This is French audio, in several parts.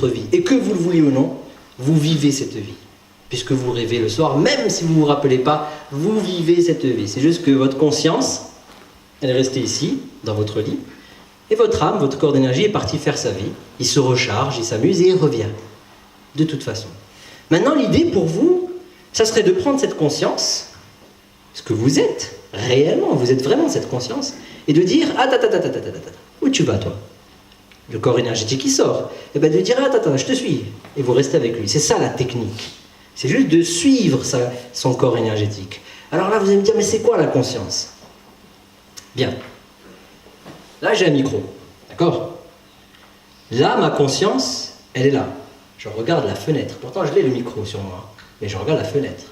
votre vie. Et que vous le vouliez ou non, vous vivez cette vie. Puisque vous rêvez le soir, même si vous ne vous rappelez pas, vous vivez cette vie. C'est juste que votre conscience, elle est restée ici, dans votre lit, et votre âme, votre corps d'énergie est parti faire sa vie. Il se recharge, il s'amuse et il revient. De toute façon. Maintenant, l'idée pour vous, ça serait de prendre cette conscience, ce que vous êtes, réellement, vous êtes vraiment cette conscience, et de dire, où tu vas toi? Le corps énergétique qui sort. Et bien de dire, attends, je te suis. Et vous restez avec lui. C'est ça la technique. C'est juste de suivre son corps énergétique. Alors là, vous allez me dire, mais c'est quoi la conscience? Bien. Là, j'ai un micro. D'accord? Là, ma conscience, elle est là. Je regarde la fenêtre. Pourtant, je l'ai le micro sur moi. Mais je regarde la fenêtre.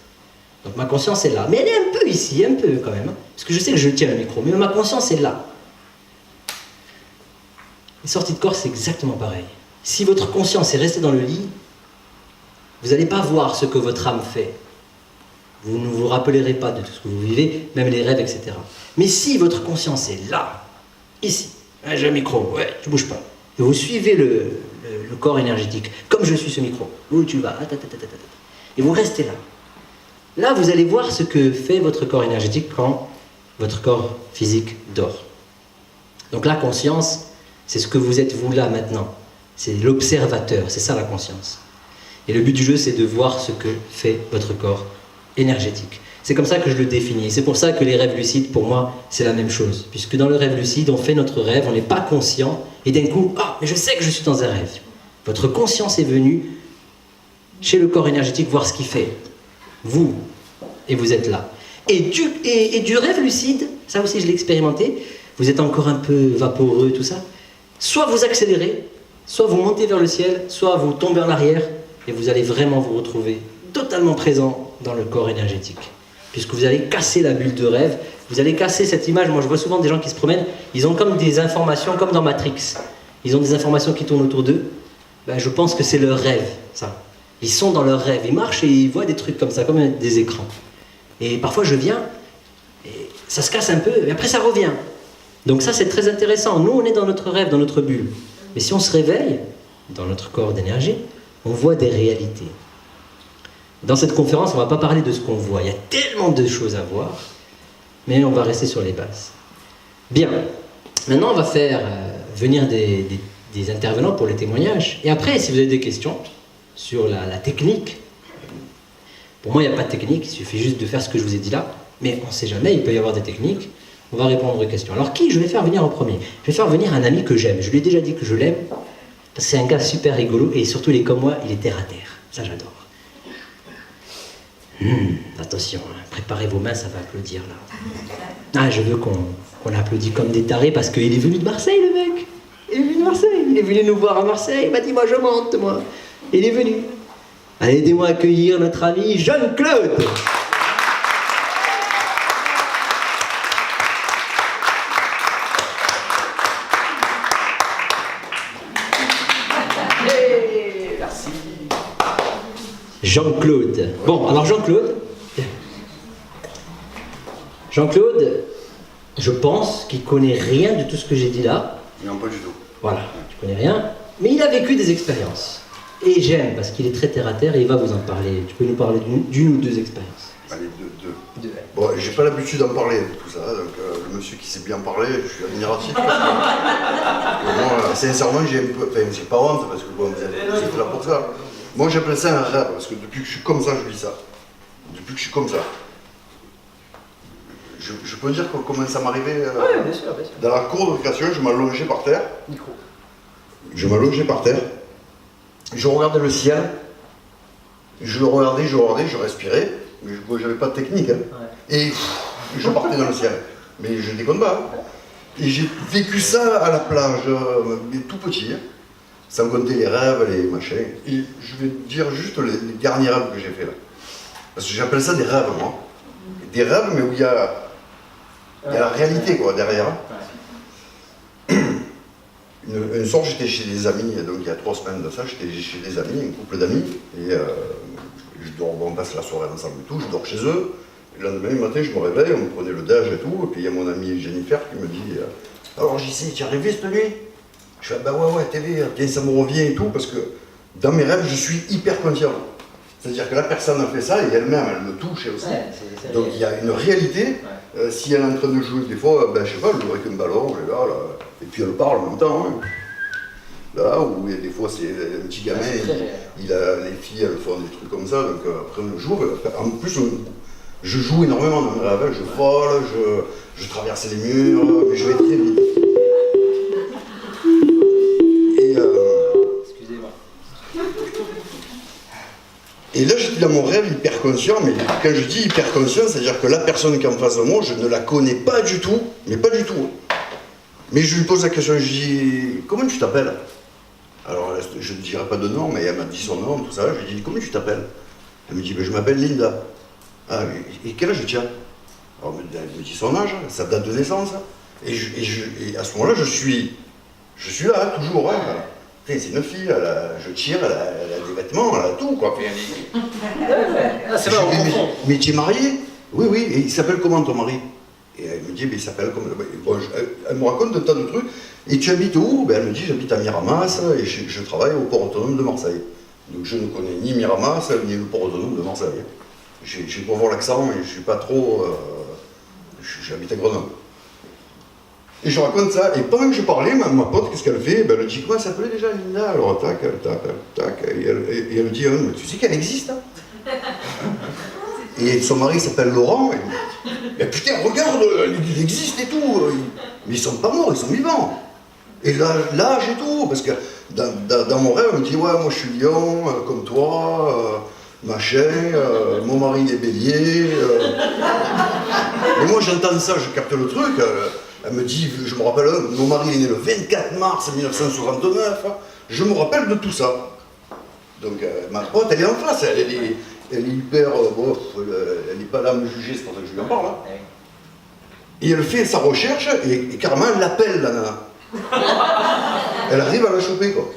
Donc ma conscience est là. Mais elle est un peu ici, un peu quand même. Hein, parce que je sais que je tiens le micro. Mais ma conscience est là. Les sorties de corps, c'est exactement pareil. Si votre conscience est restée dans le lit, vous n'allez pas voir ce que votre âme fait. Vous ne vous rappellerez pas de tout ce que vous vivez, même les rêves, etc. Mais si votre conscience est là, ici, hein, j'ai un micro, ouais, tu ne bouges pas, et vous suivez le corps énergétique, comme je suis ce micro, où tu vas, et vous restez là. Là, vous allez voir ce que fait votre corps énergétique quand votre corps physique dort. Donc la conscience, c'est ce que vous êtes vous là maintenant. C'est l'observateur, c'est ça la conscience. Et le but du jeu, c'est de voir ce que fait votre corps énergétique. C'est comme ça que je le définis. C'est pour ça que les rêves lucides, pour moi, c'est la même chose. Puisque dans le rêve lucide, on fait notre rêve, on n'est pas conscient, et d'un coup, ah, mais je sais que je suis dans un rêve. Votre conscience est venue chez le corps énergétique voir ce qu'il fait. Vous, et vous êtes là. Et du rêve lucide, ça aussi je l'ai expérimenté, vous êtes encore un peu vaporeux, tout ça. Soit vous accélérez, soit vous montez vers le ciel, soit vous tombez en arrière, et vous allez vraiment vous retrouver totalement présent dans le corps énergétique. Puisque vous allez casser la bulle de rêve, vous allez casser cette image. Moi je vois souvent des gens qui se promènent, ils ont comme des informations, comme dans Matrix. Ils ont des informations qui tournent autour d'eux. Ben, je pense que c'est leur rêve, ça. Ils sont dans leur rêve, ils marchent et ils voient des trucs comme ça, comme des écrans. Et parfois je viens, et ça se casse un peu, et après ça revient. Donc ça c'est très intéressant. Nous on est dans notre rêve, dans notre bulle. Mais si on se réveille, dans notre corps d'énergie, on voit des réalités. Dans cette conférence, on ne va pas parler de ce qu'on voit. Il y a tellement de choses à voir, mais on va rester sur les bases. Bien. Maintenant, on va faire venir des intervenants pour les témoignages. Et après, si vous avez des questions sur la technique, pour moi, il n'y a pas de technique. Il suffit juste de faire ce que je vous ai dit là. Mais on ne sait jamais, il peut y avoir des techniques. On va répondre aux questions. Alors, qui je vais faire venir en premier? Je vais faire venir un ami que j'aime. Je lui ai déjà dit que je l'aime, parce que c'est un gars super rigolo, et surtout, il est comme moi, il est terre à terre. Ça, j'adore. Attention, préparez vos mains, ça va applaudir là. Ah, je veux qu'on applaudit comme des tarés parce qu'il est venu de Marseille, le mec. Il est venu de Marseille, il est venu nous voir à Marseille. Il m'a dit, moi je monte, moi. Il est venu. Allez, aidez-moi à accueillir notre ami Jean-Claude. Merci. Jean-Claude. Bon, alors Jean-Claude, je pense qu'il connaît rien de tout ce que j'ai dit là. Non, pas du tout. Voilà, tu connais rien. Mais il a vécu des expériences. Et j'aime, parce qu'il est très terre à terre et il va vous en parler. Tu peux nous parler d'une ou deux expériences? Allez, deux. Bon, j'ai pas l'habitude d'en parler de tout ça, donc le monsieur qui sait bien parler, je suis admiratif. Bon, sincèrement, j'ai un peu. Enfin, j'ai pas honte, parce que bon, vous êtes là pour ça. Moi, j'appelle ça un rêve, parce que depuis que je suis comme ça, je vis ça. Depuis que je suis comme ça. Je peux dire comment ça m'arrivait Oui, bien sûr, bien sûr. Dans la cour de récréation, je m'allongeais par terre. Je m'allongeais par terre. Je regardais le ciel. Je regardais, je respirais. Mais j'avais pas de technique. Hein. Ouais. Et je partais dans le ciel. Mais je déconne pas. Hein. Et j'ai vécu ça à la plage, mais tout petit. Hein. Sans compter les rêves, les machins. Et je vais te dire juste les derniers rêves que j'ai fait là. Parce que j'appelle ça des rêves, moi. Des rêves, mais où il y a la réalité, quoi, derrière. Un soir, j'étais chez des amis, donc il y a 3 semaines de ça, j'étais chez des amis, un couple d'amis, et on passe la soirée ensemble et tout, je dors chez eux. Et le lendemain matin, je me réveille, on me prenait le déj et tout, et puis il y a mon ami Jennifer qui me dit alors JC, tu as rêvé cette nuit? Je fais bah ouais, TV, bien ça me revient et tout, parce que Dans mes rêves, je suis hyper conscient. C'est-à-dire que la personne a fait ça et elle-même, elle me touche aussi. Donc il y a une réalité. Si elle est en train de jouer, des fois, je sais pas, elle joue avec un ballon, là, et puis elle parle en même temps. Hein. Là, où des fois c'est un petit gamin, les filles elles font des trucs comme ça, donc après on joue. En plus, je joue énormément dans mes rêves, je vole, je traverse les murs, mais je vais très vite. Et là, j'étais dans mon rêve hyper conscient, mais quand je dis hyper conscient, c'est-à-dire que la personne qui est en face de moi, je ne la connais pas du tout, mais pas du tout. Mais je lui pose la question, je dis, comment tu t'appelles? Alors, je ne dirai pas de nom, mais elle m'a dit son nom, tout ça. Je lui dis, comment tu t'appelles? Elle me dit, je m'appelle Linda. Ah, et quel âge tu as? Alors, elle me dit son âge, sa date de naissance. Et à ce moment-là, je suis là, toujours. Hein. C'est une fille, je tire, elle a des vêtements, elle a tout, quoi. C'est vrai, on comprend. Mais tu es marié? Oui, oui, et il s'appelle comment ton mari? Et elle me dit, il s'appelle comme... Bon, elle me raconte un tas de trucs. Et tu habites où? Elle me dit, j'habite à Miramas et je travaille au port autonome de Marseille. Donc je ne connais ni Miramas, ni le port autonome de Marseille. J'ai pas voir l'accent, mais je suis pas trop... J'habite à Grenoble. Et je raconte ça, et pendant que je parlais, ma pote, qu'est-ce qu'elle fait? Elle dit, comment elle s'appelait déjà Linda? Alors tac, et elle me dit, mais tu sais qu'elle existe, hein? Et son mari s'appelle Laurent, et il me dit, mais putain, regarde, il existe et tout, mais ils sont pas morts, ils sont vivants. Et l'âge et tout, parce que dans mon rêve, elle me dit, ouais, moi je suis lion, comme toi, machin, mon mari est bélier. Et moi j'entends ça, je capte le truc. Elle me dit, je me rappelle, mon mari est né le 24 mars 1969, je me rappelle de tout ça. Donc ma pote, elle est en face, elle est hyper, elle n'est pas là à me juger, c'est pour ça que je lui en parle. Hein. Et elle fait sa recherche, et carrément elle l'appelle, la nana. Elle arrive à la choper, quoi.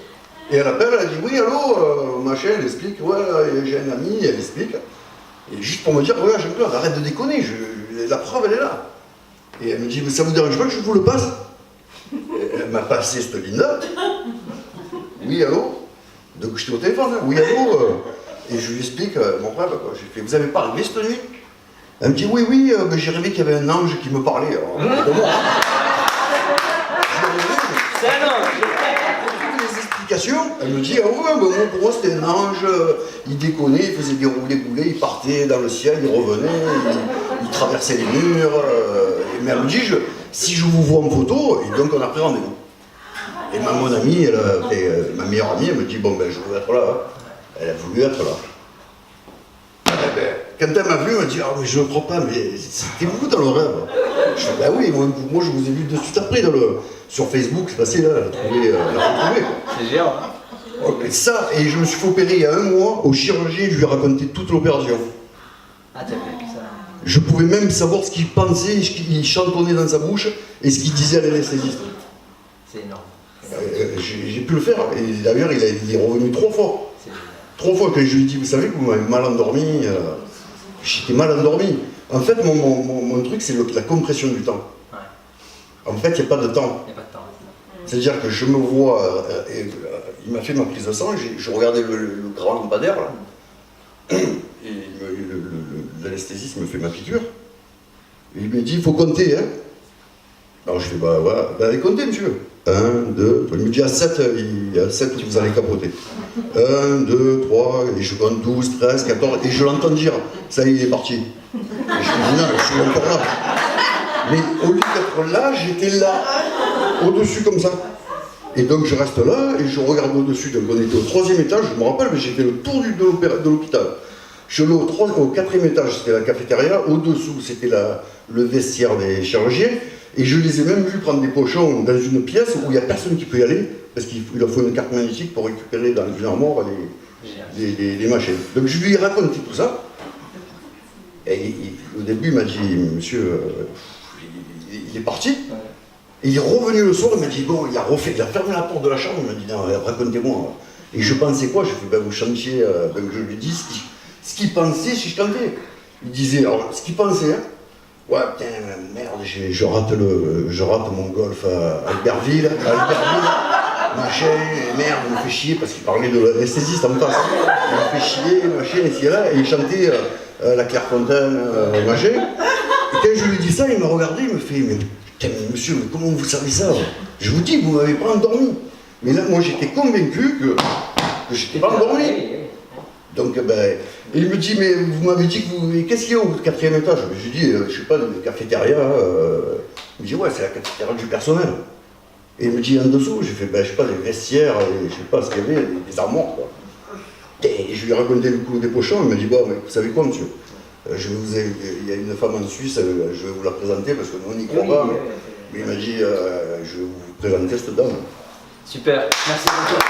Et elle appelle, elle dit, oui, allô, machin, elle explique, ouais, j'ai un ami, elle explique. Et juste pour me dire, ouais, Jean-Claude, arrête de déconner, la preuve, elle est là. Et elle me dit, mais ça vous dérange pas que je vous le passe? Elle m'a passé cette Linda. Oui, allô? Donc j'étais au téléphone, hein. Oui, allô? Et je lui explique mon rêve, quoi. J'ai fait, vous avez pas rêvé cette nuit? Elle me dit, oui, oui, j'ai rêvé qu'il y avait un ange qui me parlait. Alors, c'est un ange! Les explications, elle me dit, ah ouais, pour moi c'était un ange, il déconnait, il faisait des roulés-boulés, il partait dans le ciel, il revenait, il traversait les murs. Mais elle me dit, si je vous vois en photo, et donc on a pris rendez-vous. Et mon amie, ma meilleure amie, elle me dit, bon ben je veux être là. Hein. Elle a voulu être là. Quand elle m'a vu, elle m'a dit, ah mais je ne crois pas, mais c'était vous dans le rêve. Je dis, bah oui, moi je vous ai vu de suite après sur Facebook, c'est facile, elle a retrouvé. C'est géant, hein. Et ça, et je me suis fait opérer il y a un mois, au chirurgien, je lui ai raconté toute l'opération. Ah, t'as fait ça. Je pouvais même savoir ce qu'il pensait, ce qu'il chantonnait dans sa bouche, et ce qu'il disait à l'anesthésiste. C'est énorme. J'ai pu le faire, et d'ailleurs il est revenu 3 fois. 3 fois que je lui ai dit, vous savez que vous m'avez mal endormi, j'étais mal endormi. En fait, mon truc, c'est la compression du temps. Ouais. En fait, il n'y a pas de temps. Il n'y a pas de temps. C'est-à-dire que je me vois, il m'a fait ma prise de sang, je regardais le grand lampadaire, là, et l'anesthésiste me fait ma piqûre. Et il me dit, il faut compter, hein. Alors je fais, bah voilà, allez compter, monsieur. 1, 2, 3. Il me dit, à 7, il y a 7 vous allez capoter. 1, 2, 3, et je compte 12, 13, 14, et je l'entends dire, ça y est, il est parti. Et je me dis, non, je suis encore là. Mais au lieu d'être là, j'étais là, au-dessus comme ça. Et donc je reste là, et je regarde au-dessus. Donc on était au 3e étage, je me rappelle, mais j'ai fait le tour de l'hôpital. Je suis allé au 4e étage, c'était la cafétéria, au-dessous c'était le vestiaire des chirurgiens, et je les ai même vus prendre des pochons dans une pièce où il n'y a personne qui peut y aller, parce qu'il leur faut une carte magnétique pour récupérer dans une armoire les machines. Donc je lui ai raconté tout ça, et au début il m'a dit, monsieur, il est parti, et il est revenu le soir, il m'a dit, bon, il a fermé la porte de la chambre, il m'a dit, non, racontez-moi. Et je pensais quoi? Je fais, ben vous chantiez, je lui dis ce qu'il pensait si je chantais. Il disait, alors, ce qu'il pensait, hein, ouais, putain, merde, je rate mon golf à Albertville. machin, merde, il me fait chier, parce qu'il parlait de l'anesthésiste en face. Il me fait chier, machin, ici et là, et il chantait la Clairefontaine, machin. Et quand je lui dis ça, il m'a regardé, il me fait, mais putain, mais monsieur, mais comment vous savez ça? Je vous dis, vous m'avez pas endormi. Mais là, moi, j'étais convaincu que j'étais pas endormi. Donc, ben, et il me dit, mais vous m'avez dit que vous... Qu'est-ce qu'il y a au 4e étage? Je lui dis, je sais pas, une cafétéria. Il me dit, ouais, c'est la cafétéria du personnel. Et il me dit, en dessous, j'ai fait, ben, je sais pas, des vestiaires, et, je sais pas ce qu'il y avait, des armoires, quoi. Et je lui ai raconté le coup des pochons, il m'a dit, bon, mais vous savez quoi, monsieur? Il y a une femme en Suisse, je vais vous la présenter, parce que nous, on n'y croit pas. Mais il m'a dit, je vais vous présenter cette dame. Super, merci beaucoup.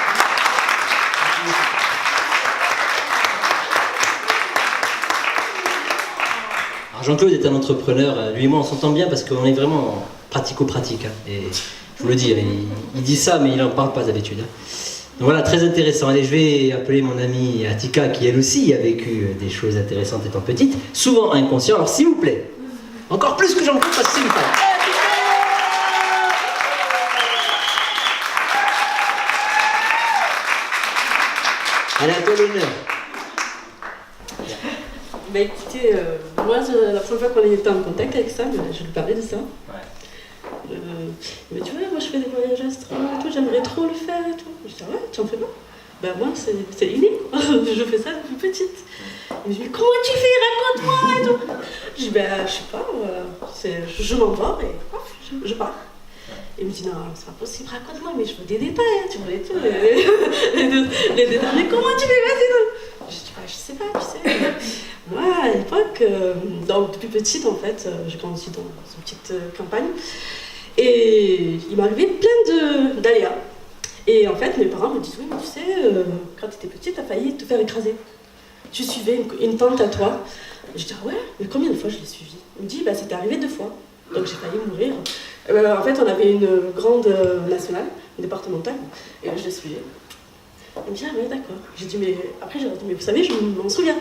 Jean-Claude est un entrepreneur, lui et moi on s'entend bien parce qu'on est vraiment pratico-pratique. Hein. Et je vous le dis, il dit ça mais il n'en parle pas d'habitude. Hein. Donc voilà, très intéressant. Allez, je vais appeler mon amie Atika qui elle aussi a vécu des choses intéressantes étant petite, souvent inconscient. Alors s'il vous plaît, encore plus que Jean-Claude parce que c'est une femme. Allez, à toi l'honneur. Bah écoutez, moi la première fois qu'on était en contact avec Sam, je lui parlais de ça. Il m'a dit ouais, moi je fais des voyages astrales et tout, j'aimerais trop le faire et tout. Je dis ouais, tu en fais pas? Bah moi c'est inné, je fais ça depuis petite. Il me dit mais comment tu fais, raconte-moi et tout. Je dis bah je sais pas, je m'endors et hop, je pars. Il me dit non, c'est pas possible, raconte-moi, mais je veux des détails, hein, tu veux les détails, mais comment tu fais, vas-y. Je dis bah je sais pas, tu sais. Moi, à l'époque, donc depuis petite, en fait, j'ai grandi dans une petite campagne. Et il m'arrivait plein d'aléas. Et en fait, mes parents me disent oui, mais tu sais, quand tu étais petite, tu as failli te faire écraser. Tu suivais une tante à toi. Je dis ah ouais, mais combien de fois je l'ai suivie? Il me dit bah c'était arrivé 2 fois. Donc j'ai failli mourir. En fait, on avait une grande nationale, une départementale, et je l'ai suivie. Il me dit ah ouais, d'accord. J'ai dit mais après, j'ai dit mais vous savez, je m'en souviens.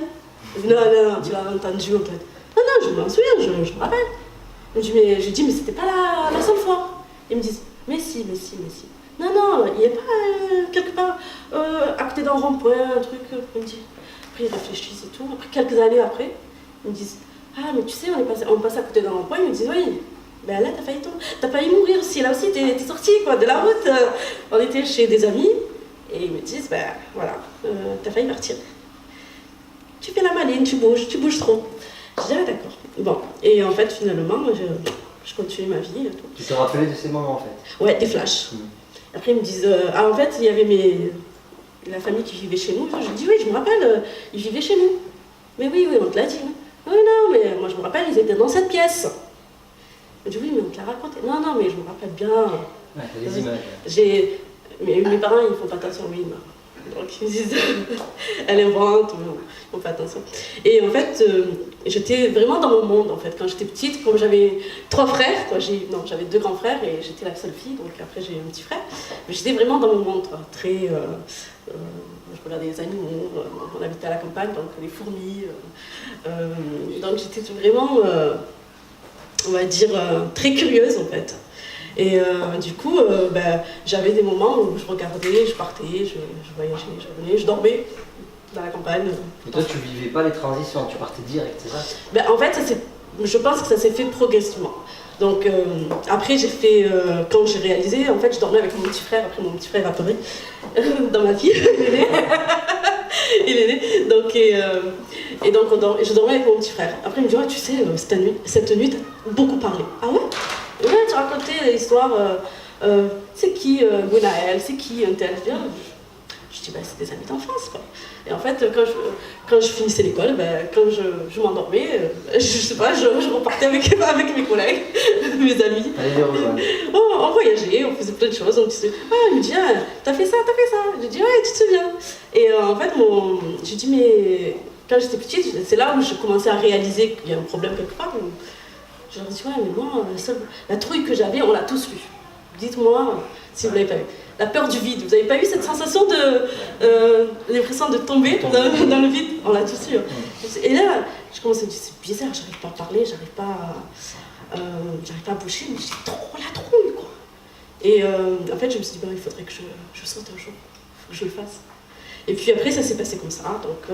Non, tu l'as entendu en fait. Non, je m'en souviens, je me rappelle. Je lui dis, mais c'était pas la seule fois. Ils me disent, mais si. Non, il n'est pas quelque part à côté d'un rond-point, un truc. Il me dit, après ils réfléchissent et tout. Après quelques années après, ils me disent, ah, mais tu sais, on passe à côté d'un rond-point. Ils me disent, oui, ben là, t'as failli mourir aussi. Là aussi, t'es sorti quoi, de la route. On était chez des amis et ils me disent, ben voilà, t'as failli partir. Tu fais la maline, tu bouges trop. Je dis, ah d'accord. Bon, et en fait, finalement, je continue ma vie. Et tout. Tu te rappelais de ces moments en fait? Ouais, des flashs. Après, ils me disent, en fait, il y avait la famille qui vivait chez nous. Je dis, oui, je me rappelle, ils vivaient chez nous. Mais oui, on te l'a dit. Oui, non, mais moi je me rappelle, ils étaient dans cette pièce. Je dis, oui, mais on te l'a raconté. Non, mais je me rappelle bien. Ouais, t'as des images. Mes parents, ils font pas attention, oui. Donc ils me disent, elle invente, ils font pas attention. Et en fait, j'étais vraiment dans mon monde en fait. Quand j'étais petite, comme j'avais 3 frères, j'avais 2 grands frères et j'étais la seule fille, donc après j'ai eu un petit frère. Mais j'étais vraiment dans mon monde, très. Je regardais les animaux, on habitait à la campagne, donc les fourmis. Donc j'étais vraiment, on va dire, très curieuse en fait. Et du coup, j'avais des moments où je regardais, je partais, je voyageais, je revenais, je dormais dans la campagne. Et toi, tu vivais pas les transitions, tu partais direct, c'est ça? En fait, je pense que ça s'est fait progressivement. Donc après, j'ai fait, quand j'ai réalisé, en fait, je dormais avec mon petit frère, après mon petit frère est apparu dans ma vie, il est né. Donc, je dormais avec mon petit frère. Après, il me dit, ouais, tu sais, cette nuit, t'as beaucoup parlé. Ah ouais? Ouais, tu racontais l'histoire, c'est qui Gwenaël, c'est qui un tel. Je dis, c'est des amis d'enfance, quoi. Et en fait, quand je finissais l'école, quand je m'endormais, je sais pas, je repartais avec mes collègues, mes amis. Allez les rejoindre. On voyageait, on faisait plein de choses. Il me dit, ah, t'as fait ça. Je dis, ouais, tu te souviens. Et en fait, je dis, mais quand j'étais petite, c'est là où je commençais à réaliser qu'il y a un problème quelque part. Je leur dis, ouais, mais moi, la trouille que j'avais, on l'a tous eu. Dites-moi si vous l'avez pas eu. La peur du vide. Vous n'avez pas eu cette sensation l'impression de tomber dans le vide? On l'a tous eu. Et là, je commence à me dire, c'est bizarre, j'arrive pas à parler, j'arrive pas à bouger, mais j'ai trop la trouille, quoi. Et en fait, je me suis dit, il faudrait que je saute un jour, il faut que je le fasse. Et puis après, ça s'est passé comme ça. Donc,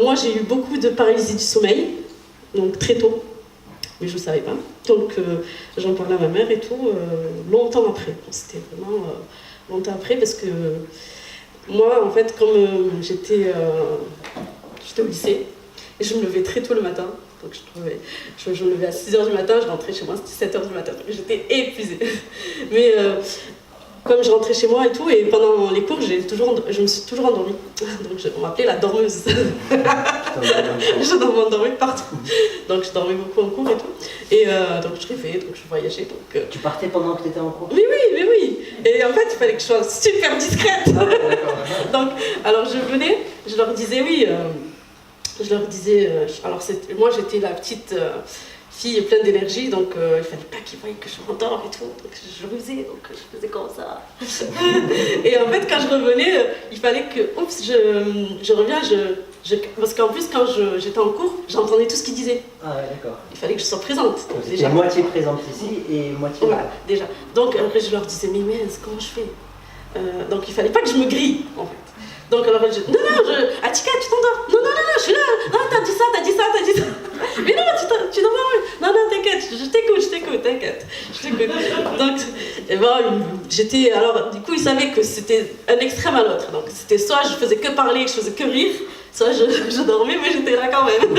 moi, j'ai eu beaucoup de paralysie du sommeil, donc très tôt, mais je ne savais pas. Donc, j'en parlais à ma mère et tout, longtemps après. C'était vraiment longtemps après, parce que moi, en fait, comme j'étais au lycée, et je me levais très tôt le matin. Donc je me levais à 6h du matin, je rentrais chez moi, c'était 7h du matin. J'étais épuisée. Mais comme je rentrais chez moi et tout, et pendant les cours, je me suis toujours endormie. Donc on m'appelait la dormeuse. Je m'endormais partout. Donc je dormais beaucoup en cours et tout. Et donc je rêvais, donc je voyageais. Donc, Tu partais pendant que tu étais en cours? Oui. Et en fait, il fallait que je sois super discrète. Donc, alors je venais, je leur disais oui. Je leur disais, alors moi j'étais la petite fille pleine d'énergie, donc il fallait pas qu'ils voient que je m'endors et tout, donc je rusais, donc je faisais comme ça. Et en fait quand je revenais, il fallait que, oups, je reviens, parce qu'en plus quand j'étais en cours, j'entendais tout ce qu'ils disaient. Ah ouais, d'accord. Il fallait que je sois présente. Donc, déjà moitié présente ici et moitié là. Déjà. Donc après je leur disais, mais mince, comment je fais donc il fallait pas que je me grille en fait. Donc alors elle dit, non, Atika, tu t'endors. Non, je suis là. Non, t'as dit ça. Mais non, tu t'endors. Non, t'inquiète, je t'écoute, t'inquiète. Donc, et bon, j'étais, alors du coup, ils savaient que c'était un extrême à l'autre. Donc c'était soit je faisais que parler, je faisais que rire, soit je dormais, mais j'étais là quand même.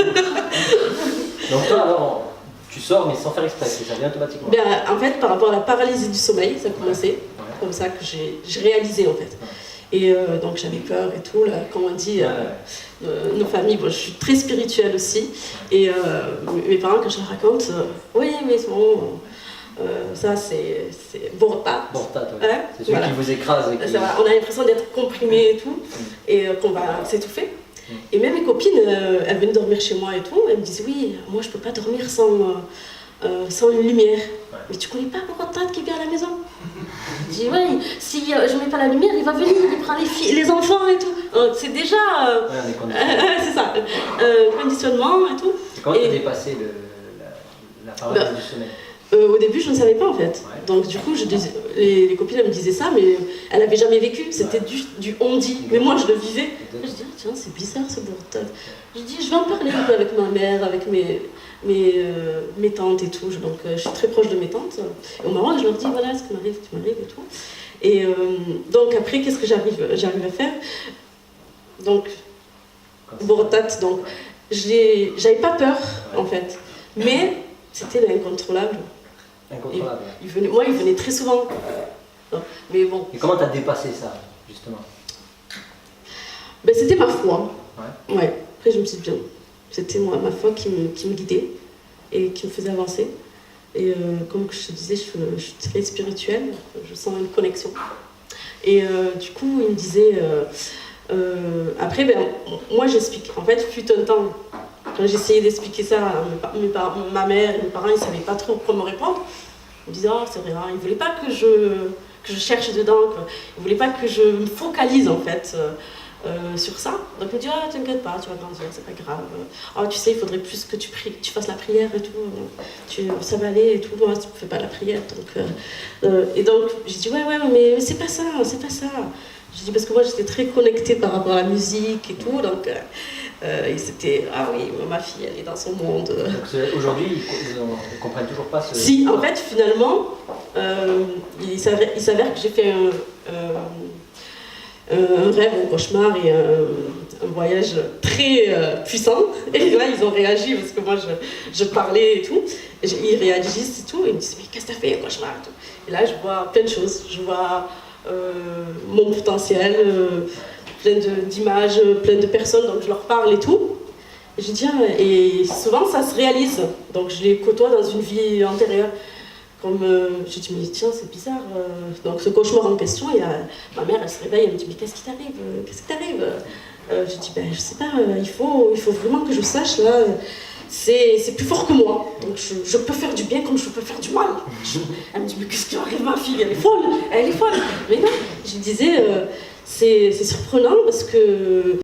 Donc toi, alors, tu sors, mais sans faire exprès, ça vient automatiquement. En fait, par rapport à la paralysie du sommeil, ça a commencé. Comme ça que j'ai réalisé, en fait. Et donc j'avais peur et tout, là, comme on dit, nos familles, je suis très spirituelle aussi, et mes parents quand je leur raconte, oui mais bon, ça c'est Bortat. Bortat, ouais. C'est celui qui vous écrase. On a l'impression d'être comprimé et tout, et qu'on va s'étouffer. Et même mes copines, elles venaient dormir chez moi et tout, elles me disaient, oui, moi je peux pas dormir sans une lumière. Mais tu connais pas Bortat qui vient à la maison? Je dis oui, si je mets pas la lumière, il va venir, il prend les enfants et tout. C'est déjà c'est ça, conditionnement et tout. Et comment tu as dépassé la paralysie du sommeil? Au début, je ne savais pas en fait. Ouais. Donc du coup, les copines elles me disaient ça, mais elles n'avaient jamais vécu. C'était du on-dit. Mais moi, je le vivais. Je dis tiens, c'est bizarre ce Bortat. Je dis je vais en parler un peu avec ma mère, avec mes tantes et tout. Donc je suis très proche de mes tantes. Et au moment, je leur dis voilà ce qui m'arrive et tout. Et donc après, qu'est-ce que j'arrive à faire? Donc Bortat, donc j'avais pas peur en fait, mais c'était l'incontrôlable. Incontrôlable. Il venait très souvent. Mais bon. Et comment tu as dépassé ça, justement? C'était ma foi. Ouais. Après, je me suis dit, bien, c'était ma foi qui me guidait et qui me faisait avancer. Et comme je te disais, je suis très spirituelle, je sens une connexion. Et du coup, il me disait... après, moi, j'explique. En fait, fut un temps, quand j'essayais d'expliquer ça à ma mère et mes parents, ils ne savaient pas trop comment me répondre. Ils me disaient, oh, c'est vrai, ils ne voulaient pas que je cherche dedans, ils ne voulaient pas que je me focalise, en fait, sur ça. Donc, ils me disaient, ah, t'inquiète pas, tu vas grandir, c'est pas grave. Oh, tu sais, il faudrait plus que tu fasses la prière et tout. Ça va aller et tout. Moi, tu ne fais pas la prière. Et donc, j'ai dit, ouais, mais c'est pas ça. J'ai dit, parce que moi, j'étais très connectée par rapport à la musique et tout. Donc, et c'était, ah oui, ma fille, elle est dans son monde. Donc, aujourd'hui, ils ne comprennent toujours pas ce... Si, en fait, finalement, il s'avère que j'ai fait un rêve, un cauchemar et un voyage très puissant. Et là, ils ont réagi parce que moi, je parlais et tout. Et ils réagissent et tout. Et ils me disent, mais qu'est-ce que t'as fait, un cauchemar et tout. Et là, je vois plein de choses. Je vois mon potentiel, plein d'images, plein de personnes. Donc, je leur parle et tout. Et je dis, et souvent, ça se réalise. Donc, je les côtoie dans une vie antérieure. Comme je dis, mais tiens, c'est bizarre. Donc, ce cauchemar en question, et ma mère, elle se réveille, elle me dit, mais qu'est-ce qui t'arrive? Je dis, je sais pas, il faut vraiment que je sache, là, c'est plus fort que moi. Donc, je peux faire du bien comme je peux faire du mal. Elle me dit, mais qu'est-ce qui arrive, ma fille? Elle est folle. Mais non, je disais, c'est surprenant parce que